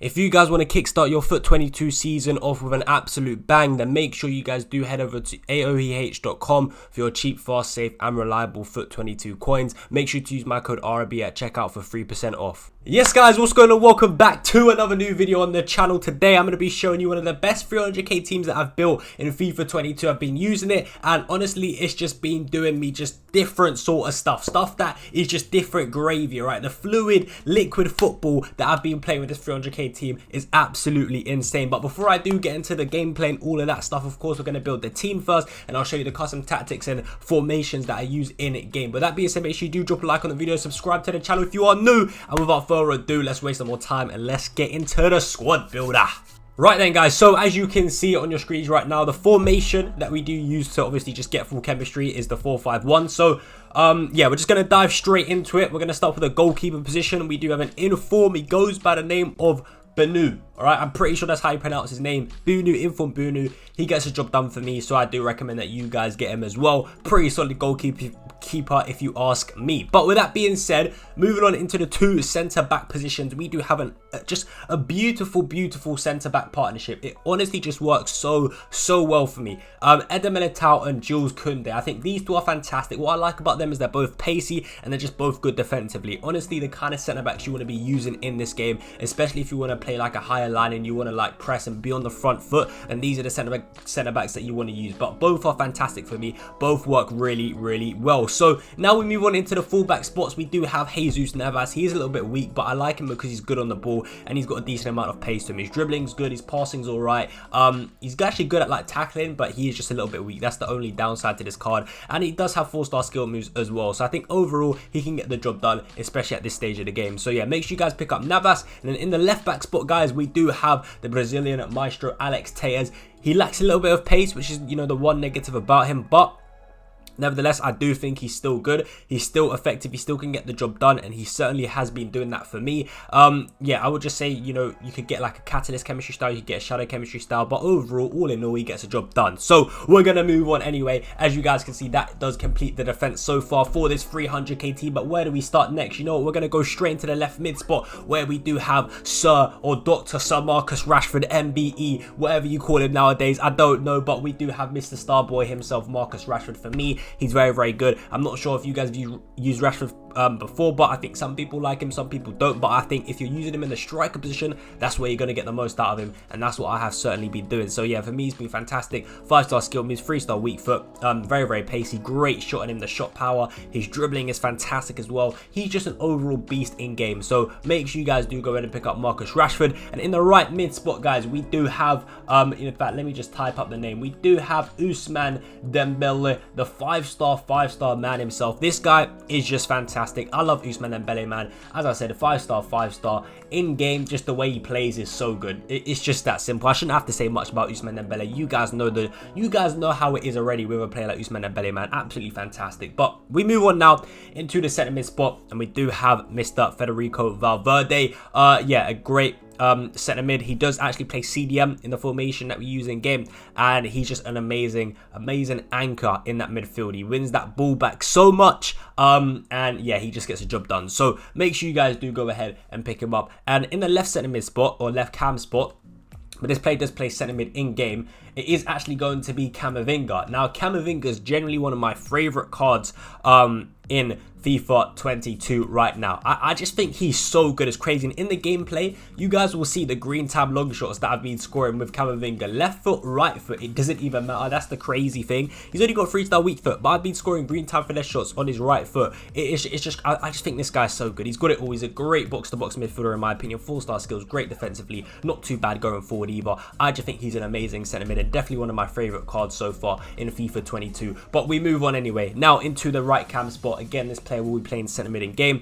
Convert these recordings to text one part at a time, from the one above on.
If you guys want to kickstart your FUT 22 season off with an absolute bang, then make sure you guys do head over to aoeh.com for your cheap, fast, safe and reliable FUT 22 coins. Make sure to use my code RB at checkout for 3% off. Yes guys, what's going on? Welcome back to another new video on the channel. Today I'm going to be showing you one of the best 300k teams that I've built in FIFA 22. I've been using it and honestly it's just been doing me just different sort of stuff that is just different gravy, right? The fluid liquid football that I've been playing with this 300k team is absolutely insane. But before I do get into the gameplay and all of that stuff, of course we're going to build the team first and I'll show you the custom tactics and formations that I use in game. But that being said, make sure you do drop a like on the video, subscribe to the channel if you are new, and without further ado, let's waste no more time and let's get into the squad builder. Right then guys, so as you can see on your screens right now, the formation that we do use to obviously just get full chemistry is the 4-5-1. So yeah, we're just going to dive straight into it. We're going to start with a goalkeeper position. We do have an inform. He goes by the name of Bunu. Alright, I'm pretty sure that's how you pronounce his name. Bunu, inform Bunu. He gets the job done for me, so I do recommend that you guys get him as well. Pretty solid goalkeeper if you ask me. But with that being said, moving on into the two centre-back positions, we do have just a beautiful centre-back partnership. It honestly just works so well for me. Eder Militao and Jules Koundé. I think these two are fantastic. What I like about them is they're both pacey and they're just both good defensively. Honestly, the kind of centre-backs you want to be using in this game, especially if you want to play like a higher line and you want to like press and be on the front foot, and these are the centre backs that you want to use. But both are fantastic for me. Both work really well. So now we move on into the fullback spots. We do have Jesus Navas. He is a little bit weak, but I like him because he's good on the ball and he's got a decent amount of pace to him. His dribbling's good, his passing's all right. He's actually good at like tackling, but he is just a little bit weak. That's the only downside to this card, and he does have 4-star skill moves as well. So I think overall he can get the job done, especially at this stage of the game. So yeah, make sure you guys pick up Navas. And then in the left back spot guys, we do have the Brazilian maestro Alex Tayers. He lacks a little bit of pace, which is, you know, the one negative about him, but nevertheless, I do think he's still good. He's still effective. He still can get the job done, and he certainly has been doing that for me. Yeah, I would just say, you know, you could get like a catalyst chemistry style, you could get a shadow chemistry style, but overall, all in all, he gets a job done. So we're gonna move on anyway. As you guys can see, that does complete the defense so far for this 300k team. But where do we start next? You know what? We're gonna go straight into the left mid spot where we do have Sir or Dr. Sir Marcus Rashford, MBE, whatever you call him nowadays. I don't know, but we do have Mr. Starboy himself, Marcus Rashford. For me, he's very good. I'm not sure if you guys have used Rashford before, but I think some people like him, some people don't. But I think if you're using him in the striker position, that's where you're going to get the most out of him, and that's what I have certainly been doing. So yeah, for me, he's been fantastic. 5-star skill moves, 3-star weak foot, very pacey, great shot on him. The shot power, his dribbling is fantastic as well. He's just an overall beast in game. So make sure you guys do go ahead and pick up Marcus Rashford. And in the right mid spot guys, we do have in fact, let me just type up the name. We do have Usman Dembele, the 5-star man himself. This guy is just fantastic. I love Usman Dembele, man. As I said, a 5-star in game. Just the way he plays is so good. It's just that simple. I shouldn't have to say much about Usman Dembele. You guys know how it is already with a player like Usman Dembele, man. Absolutely fantastic. But we move on now into the centre mid spot, and we do have Mr. Federico Valverde. Yeah, a great centre mid. He does actually play CDM in the formation that we use in game, and he's just an amazing anchor in that midfield. He wins that ball back so much, and yeah, he just gets a job done. So make sure you guys do go ahead and pick him up. And in the left centre mid spot, or left cam spot, but this player does play centre mid in game, it is actually going to be Camavinga. Now Camavinga is generally one of my favourite cards in FIFA 22 right now. I just think he's so good. It's crazy. And in the gameplay, you guys will see the green tab long shots that I've been scoring with Camavinga. Left foot, right foot, it doesn't even matter. That's the crazy thing. He's only got 3-star weak foot, but I've been scoring green tab finesse shots on his right foot. I just think this guy's so good. He's got it all. He's a great box-to-box midfielder in my opinion. 4-star skills, great defensively, not too bad going forward either. I just think he's an amazing centre mid and definitely one of my favourite cards so far in FIFA 22. But we move on anyway. Now into the right cam spot. Again, this player will be playing centre mid in game.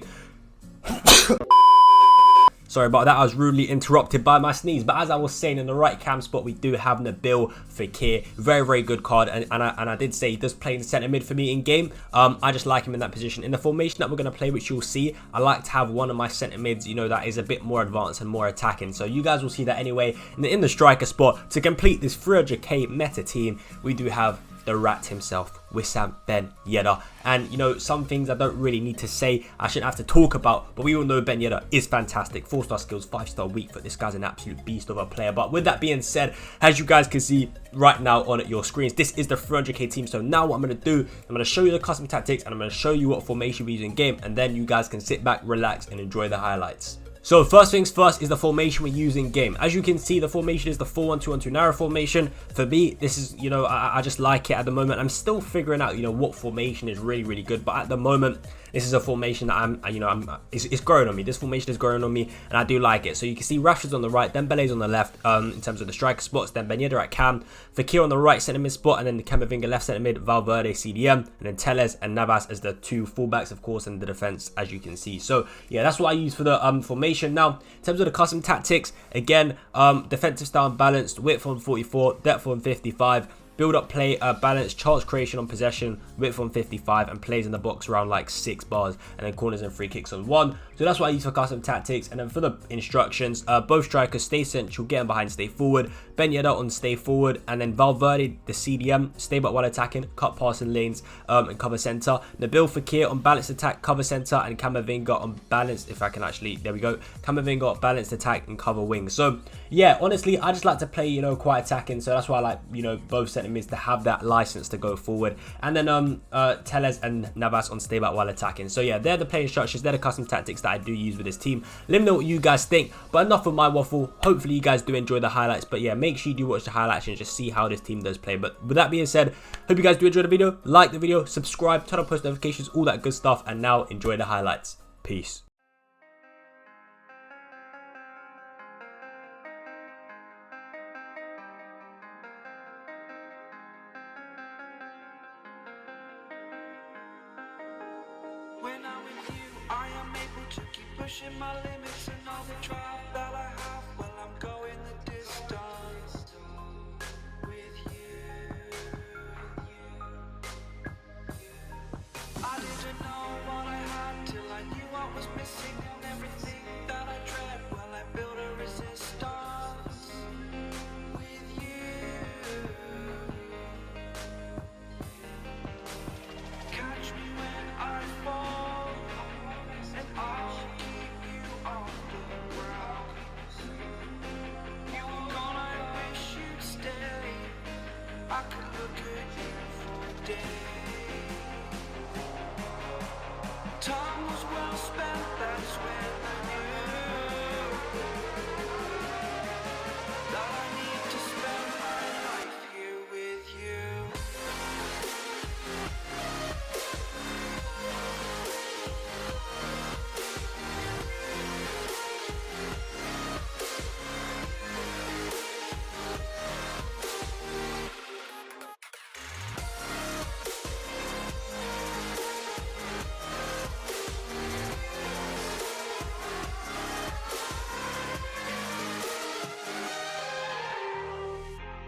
Sorry about that, I was rudely interrupted by my sneeze. But as I was saying, in the right cam spot, we do have Nabil Fekir. Very good card. And I did say he does play in centre mid for me in game. I just like him in that position. In the formation that we're going to play, which you'll see, I like to have one of my centre mids, you know, that is a bit more advanced and more attacking. So you guys will see that anyway. And in the striker spot, to complete this 300k meta team, we do have the rat himself, Wissam Ben Yedder. And, you know, some things I don't really need to say, I shouldn't have to talk about, but we all know Ben Yedder is fantastic. 4-star skills, 5-star weak foot. This guy's an absolute beast of a player. But with that being said, as you guys can see right now on your screens, this is the 300k team. So now what I'm going to do, I'm going to show you the custom tactics and I'm going to show you what formation we use in game, and then you guys can sit back, relax and enjoy the highlights. So first things first is the formation we use in game. As you can see, the formation is the 4-1-2-1-2 narrow formation. For me, this is, you know, I just like it at the moment. I'm still figuring out, you know, what formation is really good. But at the moment, this is a formation that it's growing on me. This formation is growing on me and I do like it. So you can see Rashford's on the right, Dembele's on the left in terms of the striker spots. Then Ben Yedder at cam, Fekir on the right centre mid spot, and then Camavinga left centre mid, Valverde CDM, and then Tayers and Navas as the 2 fullbacks, of course, and the defence, as you can see. So yeah, that's what I use for the formation. Now, in terms of the custom tactics, again, defensive style and balanced, width on 44, depth on 55, build up play balance, chance creation on possession, width on 55, and plays in the box around like 6 bars, and then corners and free kicks on 1. So that's what I use for custom tactics. And then for the instructions, both strikers stay central, get in behind, stay forward. Ben Yedder on stay forward, and then Valverde, the CDM, stay back while attacking, cut passing lanes, and cover centre. Nabil Fekir on balanced attack, cover centre, and Camavinga on balanced, if I can actually, there we go, Camavinga balanced attack and cover wing. So yeah, honestly, I just like to play, you know, quite attacking. So that's why I like, you know, both centre mids to have that license to go forward. And then Tayers and Navas on stay back while attacking. So yeah, they're the play instructions, they're the custom tactics that I do use with this team. Let me know what you guys think. But enough of my waffle. Hopefully you guys do enjoy the highlights. But yeah, make sure you do watch the highlights and just see how this team does play. But with that being said, hope you guys do enjoy the video. Like the video, subscribe, turn on post notifications, all that good stuff. And now enjoy the highlights. Peace. When I'm with you, I am able to keep pushing my limits, and all the drive that I have, well, I'm going the distance with you. I didn't know what I had till I knew what was missing, and everything that I dread, well, I built a resistance with you. Catch me when I fall, and I'll keep you on the ground. You were gone, I wish you'd stay. I could look at you for days. Time was well spent, that's when I knew that I need to spend my life here with you.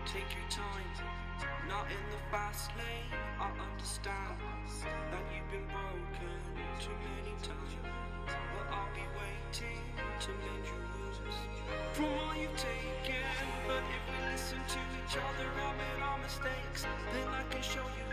Take your time, not in the fast lane. I understand that you've been broken too many times, but I'll be waiting to mend your wounds from all you've taken. But if we listen to each other, admit our mistakes, then I can show you